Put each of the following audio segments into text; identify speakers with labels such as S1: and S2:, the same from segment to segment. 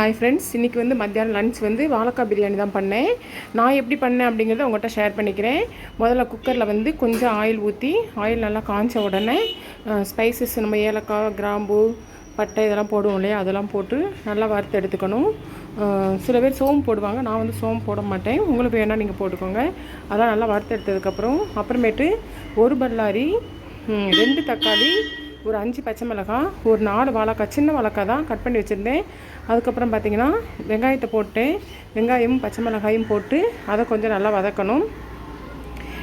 S1: Hi friends, இன்றைக்கி வந்து மத்தியானம் லன்ச் வந்து வாழைக்காய் பிரியாணி தான் பண்ணேன். நான் எப்படி பண்ணேன் அப்படிங்கிறத உங்கள்கிட்ட ஷேர் பண்ணிக்கிறேன். முதல்ல குக்கரில் வந்து கொஞ்சம் ஆயில் ஊற்றி, ஆயில் நல்லா காய்ச்ச உடனே ஸ்பைசஸ் நம்ம ஏலக்காய், கிராம்பு, பட்டை இதெல்லாம் போடுவோம் இல்லையா, அதெல்லாம் போட்டு நல்லா வறுத்து எடுத்துக்கணும். சில பேர் சோம்பு போடுவாங்க, நான் வந்து சோம்பு போட மாட்டேன். உங்களுக்கு வேணால் நீங்கள் போட்டுக்கோங்க. அதெல்லாம் நல்லா வறுத்து எடுத்ததுக்கப்புறம் அப்புறமேட்டு ஒரு பல்லாரி, 2 தக்காளி, ஒரு 5 பச்சை மிளகாய், ஒரு 4 வாழைக்காய், சின்ன வாழைக்காய் தான் கட் பண்ணி வச்சுருந்தேன். அதுக்கப்புறம் பார்த்திங்கன்னா வெங்காயத்தை போட்டேன். வெங்காயமும் பச்சை மிளகாயும் போட்டு அதை கொஞ்சம் நல்லா வதக்கணும்.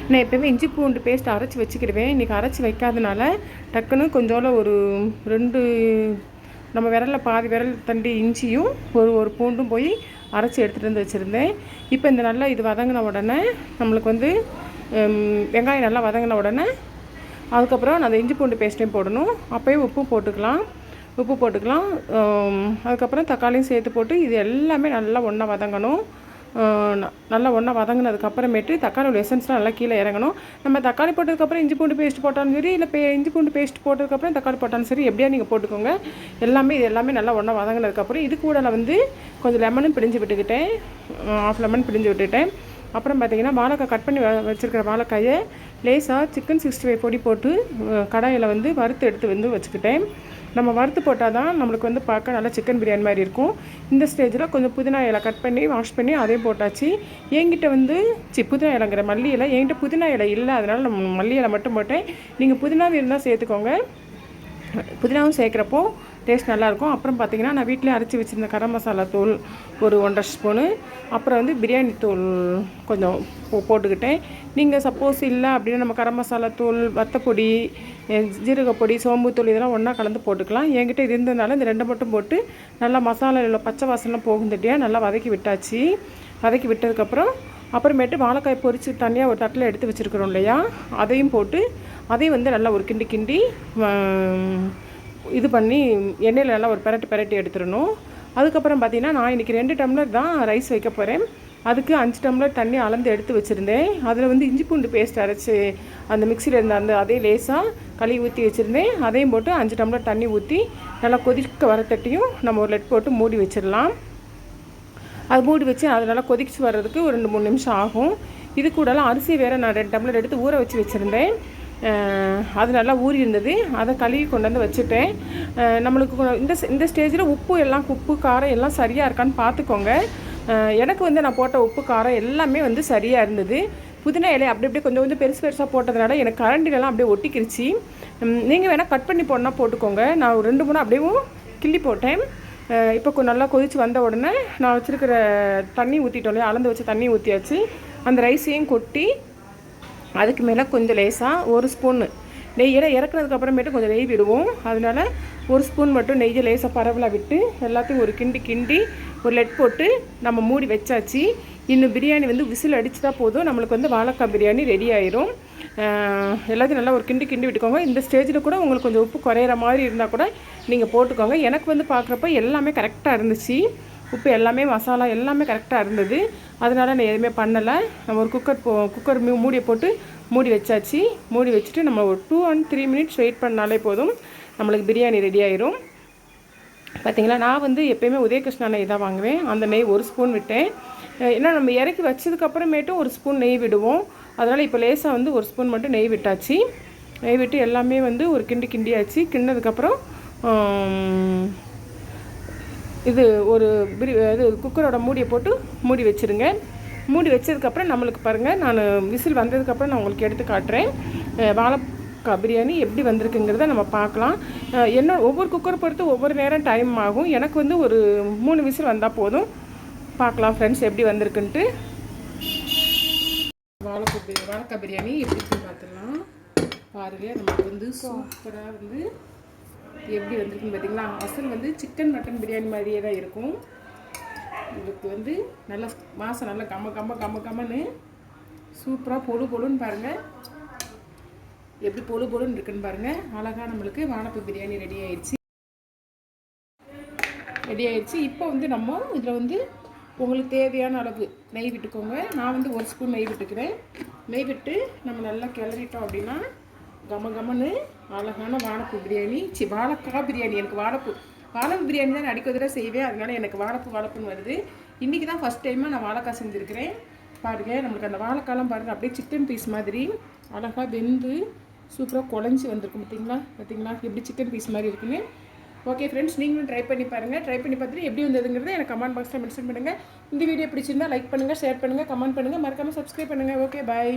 S1: நான் எப்போயுமே இஞ்சி பூண்டு பேஸ்ட் அரைச்சி வச்சுக்கிடுவேன். இன்றைக்கி அரைச்சி வைக்காதனால டக்குன்னு கொஞ்சோல ஒரு 2 நம்ம விரலில் பாதி விரல் தண்டி இஞ்சியும் ஒரு பூண்டும் போய் அரைச்சி எடுத்துகிட்டு வந்து வச்சுருந்தேன். இப்போ இந்த நல்லா இது வதங்கின உடனே நம்மளுக்கு வந்து வெங்காயம் நல்லா வதங்கின உடனே அதுக்கப்புறம் நான் அந்த இஞ்சி பூண்டு பேஸ்ட்டையும் போடணும். அப்போயும் உப்பு போட்டுக்கலாம். அதுக்கப்புறம் தக்காளியும் சேர்த்து போட்டு இது எல்லாமே நல்லா ஒன்றா வதங்கணும். நல்லா ஒன்றா வதங்கினதுக்கப்புறமேட்டு தக்காளியோட எசன்ஸ்லாம் நல்லா கீழே இறங்கணும். நம்ம தக்காளி போட்டதுக்கப்புறம் இஞ்சி பூண்டு பேஸ்ட் போட்டாலும் சரி, இல்லை இஞ்சி பூண்டு பேஸ்ட் போட்டதுக்கப்புறம் தக்காளி போட்டாலும் சரி, எப்படியா நீங்கள் போட்டுக்கோங்க. இது எல்லாமே நல்லா ஒன்றா வதங்கினதுக்கப்புறம் இது கூட நான் வந்து கொஞ்சம் லெமனும் பிழிஞ்சு விட்டுக்கிட்டேன். 1/2 லெமன் பிழிஞ்சு விட்டுட்டேன். அப்புறம் பார்த்திங்கன்னா வாழைக்காய் கட் பண்ணி வச்சுருக்கிற வாழைக்காயை லேசாக சிக்கன் 65 பொடி போட்டு கடாயில் வந்து வறுத்து எடுத்து வந்து வச்சுக்கிட்டேன். நம்ம வறுத்து போட்டால் தான் நம்மளுக்கு வந்து பார்க்க நல்லா சிக்கன் பிரியாணி மாதிரி இருக்கும். இந்த ஸ்டேஜில் கொஞ்சம் புதினா இலை கட் பண்ணி வாஷ் பண்ணி அதே போட்டாச்சு. என்கிட்ட வந்து புதினா இலைங்கிற மல்லி இலை, என்கிட்ட புதினா இலை இல்லை, அதனால் நம்ம மல்லி இலை மட்டும் போட்டேன். நீங்கள் புதினாவும் இருந்தால் சேர்த்துக்கோங்க. புதினாவும் சேர்க்குறப்போ டேஸ்ட் நல்லாயிருக்கும். அப்புறம் பார்த்திங்கன்னா நான் வீட்டிலே அரைச்சி வச்சுருந்த கரம் மசாலா தூள் ஒரு 1.5 ஸ்பூனு, அப்புறம் வந்து பிரியாணி தூள் கொஞ்சம் போட்டுக்கிட்டேன். நீங்கள் சப்போஸ் இல்லை அப்படின்னா நம்ம கரம் மசாலா தூள், வத்தப்பொடி, ஜீரகப்பொடி, சோம்புத்தூள் இதெல்லாம் ஒன்றா கலந்து போட்டுக்கலாம். என்கிட்ட இது இருந்ததுனால இந்த 2 மட்டும் போட்டு நல்லா மசாலாவில் பச்சை வாசனைலாம் போகுந்துட்டியாக நல்லா வதக்கி விட்டாச்சு. வதக்கி விட்டதுக்கப்புறம் அப்புறமேட்டு வாழைக்காய் பொரித்து தனியாக ஒரு தட்டில் எடுத்து வச்சுருக்கிறோம் இல்லையா, அதையும் போட்டு அதையும் வந்து நல்லா ஒரு கிண்டி இது பண்ணி எண்ணெயில் நல்லா ஒரு பெரட்டி எடுத்துடணும். அதுக்கப்புறம் பார்த்திங்கன்னா நான் இன்றைக்கி 2 டம்ளர் தான் ரைஸ் வைக்க போகிறேன். அதுக்கு 5 டம்ளர் தண்ணி அளந்து எடுத்து வச்சுருந்தேன். அதில் வந்து இஞ்சி பூண்டு பேஸ்ட் அரைச்சி அந்த மிக்சியில் இருந்த அதே லேசாக களி ஊற்றி வச்சுருந்தேன். அதையும் போட்டு 5 டம்ளர் தண்ணி ஊற்றி நல்லா கொதிக்க வரத்தட்டியும் நம்ம ஒரு லெட் போட்டு மூடி வச்சிடலாம். அது மூடி வச்சு அது நல்லா கொதிச்சு வர்றதுக்கு ஒரு 2-3 நிமிஷம் ஆகும். இது கூடலாம் அரிசி வேறு நான் 2 டம்ளர் எடுத்து ஊற வச்சுருந்தேன். அது நல்லா ஊறி இருந்தது. அதை கழுவி கொண்டு வந்து வச்சுட்டேன். நம்மளுக்கு இந்த ஸ்டேஜில் உப்பு காரம் எல்லாம் சரியாக இருக்கான்னு பார்த்துக்கோங்க. எனக்கு வந்து நான் போட்ட உப்பு காரம் எல்லாமே வந்து சரியாக இருந்தது. புதினா இலை அப்படியே கொஞ்சம் பெருசாக போட்டதுனால எனக்கு கரண்டிலலாம் அப்படியே ஒட்டிக்கிருச்சு. நீங்கள் வேணால் கட் பண்ணி போடனா போட்டுக்கோங்க. நான் ஒரு 2-3 அப்படியே கிள்ளி போட்டேன். இப்போ நல்லா கொதித்து வந்த உடனே நான் வச்சுருக்கிற தண்ணி ஊற்றிட்டோம் இல்லையா, அளந்து வச்ச தண்ணி ஊற்றியாச்சு. அந்த ரைஸையும் கொட்டி அதுக்கு மேலே கொஞ்சம் லேசாக 1 ஸ்பூன் நெய், இறக்குனதுக்கு அப்புறமேட்டு கொஞ்சம் நெய் விடுவோம். அதனால் 1 ஸ்பூன் மட்டும் நெய்யை லேசாக பரவலாக விட்டு எல்லாத்தையும் ஒரு கிண்டி ஒரு லெட் போட்டு நம்ம மூடி வச்சாச்சு. இன்னும் பிரியாணி வந்து விசில் அடிச்சுட்டா போதும், நம்மளுக்கு வந்து வாழைக்காய் பிரியாணி ரெடி ஆயிரும். எல்லாத்தையும் நல்லா ஒரு கிண்டி விட்டுக்கோங்க. இந்த ஸ்டேஜில் கூட உங்களுக்கு கொஞ்சம் உப்பு குறையிற மாதிரி இருந்தால் கூட நீங்கள் போட்டுக்கோங்க. எனக்கு வந்து பார்க்குறப்ப எல்லாமே கரெக்டாக இருந்துச்சு. உப்பு எல்லாமே மசாலா எல்லாமே கரெக்டாக இருந்தது. அதனால் நான் எதுவுமே பண்ணலை. நம்ம ஒரு குக்கர் மூடியை போட்டு மூடி வச்சாச்சு. மூடி வச்சுட்டு நம்ம ஒரு 2 and 3 மினிட்ஸ் வெயிட் பண்ணாலே போதும், நம்மளுக்கு பிரியாணி ரெடி ஆயிரும். பார்த்திங்களா, நான் வந்து எப்போயுமே உதயகிருஷ்ணா நெய் தான் வாங்குவேன். அந்த நெய் 1 ஸ்பூன் விட்டேன். ஏன்னா நம்ம இறக்கி வச்சதுக்கப்புறமேட்டும் 1 ஸ்பூன் நெய் விடுவோம். அதனால் இப்போ லேசாக வந்து 1 ஸ்பூன் மட்டும் நெய் விட்டாச்சு. நெய் விட்டு எல்லாமே வந்து ஒரு கிண்டியாச்சு. கிண்டினதுக்கப்புறம் இது குக்கரோட மூடியை போட்டு மூடி வச்சுருங்க. மூடி வச்சதுக்கப்புறம் நம்மளுக்கு பாருங்கள், நான் விசில் வந்ததுக்கப்புறம் நான் உங்களுக்கு எடுத்து காட்டுறேன். வாழைக்காய் பிரியாணி எப்படி வந்திருக்குங்கிறத நம்ம பார்க்கலாம். ஒவ்வொரு குக்கரை பொறுத்து ஒவ்வொரு நேரம் டைம் ஆகும். எனக்கு வந்து ஒரு 3 விசில் வந்தால் போதும். பார்க்கலாம் ஃப்ரெண்ட்ஸ் எப்படி வந்திருக்குன்ட்டு. வாழைக்காய் பிரியாணி எப்படி பார்த்துடலாம். பாருங்கள், நமக்கு வந்து சூப்பராக வந்து எப்படி வந்திருக்குன்னு பார்த்தீங்களா. அசல் வந்து சிக்கன் மட்டன் பிரியாணி மாதிரியே தான் இருக்கும். இதுக்கு வந்து நல்லா மாசம் நல்லா கம்மன்னு சூப்பராக பொழுன்னு பாருங்கள். எப்படி பொழுன்னு இருக்குன்னு பாருங்கள். அழகாக நம்மளுக்கு வாழைக்காய் பிரியாணி ரெடி ஆயிடுச்சு. இப்போ வந்து நம்ம இதில் வந்து உங்களுக்கு தேவையான அளவு நெய் விட்டுக்கோங்க. நான் வந்து 1 ஸ்பூன் நெய் விட்டுக்கிறேன். நெய் விட்டு நம்ம நல்லா கிளறிட்டோம் அப்படின்னா கமன்னு அழகான வாழைப்பூ பிரியாணி. வாழைக்காய் பிரியாணி, எனக்கு வாழைப்பூ பிரியாணி தான் நான் அடிக்க தடவை செய்வேன், அதனால எனக்கு வாழைப்புன்னு வருது. இன்றைக்கி தான் ஃபஸ்ட் டைமாக நான் வாழைக்காய் செஞ்சுருக்கிறேன். பாருங்கள், நம்மளுக்கு அந்த வாழைக்காலாம் பாருங்கள் அப்படியே சிக்கன் பீஸ் மாதிரி அழகாக வெந்து சூப்பராக குழஞ்சி வந்திருக்கும். பார்த்தீங்களா எப்படி சிக்கன் பீஸ் மாதிரி இருக்குன்னு. ஓகே ஃப்ரெண்ட்ஸ், நீங்களும் ட்ரை பண்ணி பாருங்கள். ட்ரை பண்ணி பார்த்துட்டு எப்படி வந்ததுங்கிறத எனக்கு கமெண்ட் பாக்ஸில் மென்ஷன் பண்ணுங்கள். இந்த வீடியோ பிடிச்சிருந்தால் லைக் பண்ணுங்கள், ஷேர் பண்ணுங்கள், கமெண்ட் பண்ணுங்கள், மறக்காமல் சப்ஸ்கிரைப் பண்ணுங்கள். ஓகே, பாய்.